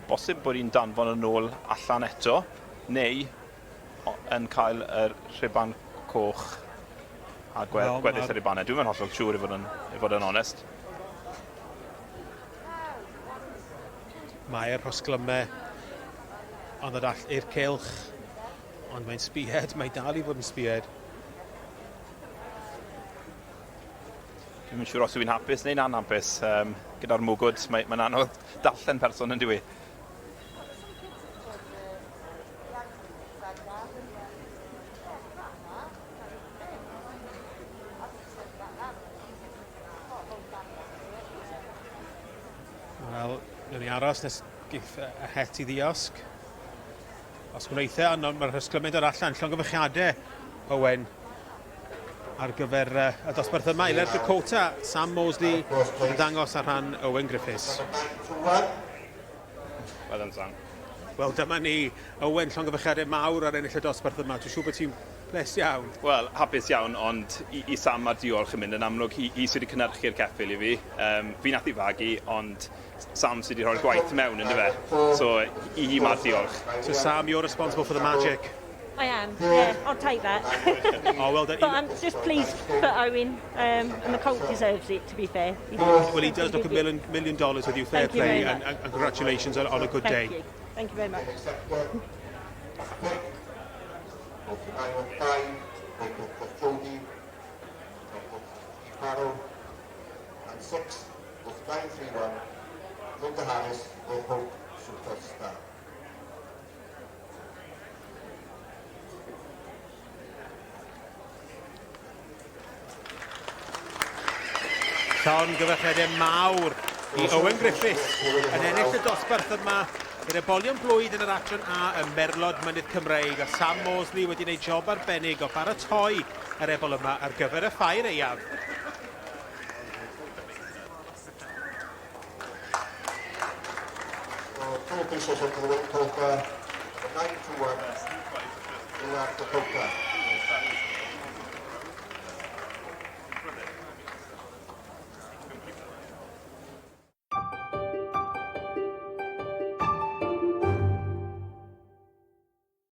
bosib bod hi'n danfon yn ôl allan eto, neu yn cael y rhiban coch a gweddill y rhibanau. Dwi'n mynd hollol siŵr i fod yn onest. Mae'r rhosglymau ond ddod all i'r cylch, ond mae'n spearhead, mae dal i fod yn spearhead. Dwi'n siŵr os yw'n hapus neu'n anhapus gyda'r mwgwd. Mae'n anodd darllen person yn dwi. Wel, nhw'n ni aros nes gyff y het i ddiosg. Os gwneithau, ond mae'r hysglymau dod allan, llongyfechiadau Owen ar gyfer y dosbarth yma. Iler Dakota, Sam Mosley yn dangos ar rhan Owen Griffiths. Wel yn sang. Wel, dyma ni Owen, llongyfechiadau mawr ar ennill y dosbarth yma. Dwi'n siŵr bod ti'n bles iawn. Wel, hapus iawn, ond i Sam ar diolch yn mynd yn amlwg. Hi sydd wedi cynhyrchu'r ceffyl i fi. Fi nath i fagu, ond Sam sydd wedi rhoi'r gwaith mewn yn dyfe. So, i hi mae'r diolch. So, Sam, you're responsible for the magic. I am, yeah, I'll take that. Oh, well done. But I'm just pleased for Owen, and the colt deserves it, to be fair. Well, he does look $1 million with you. Fair Thank you play, very much. and congratulations on a good day. Thank you. Thank you very much. And 6 was 931. Linda Harris, the Hope Superstar. Llongyfarchiadau mawr i Owen Griffiths yn ennill y dosbarth yma gyda bolion blwydd yn yr Adran A ym Merlod Mynydd Cymreig, a Sam Mosley wedi gwneud job arbennig o baratoi yr ebol yma ar gyfer y ffair eiaf. Two pieces of the win, Coca, 9-1, Ilar Dakota.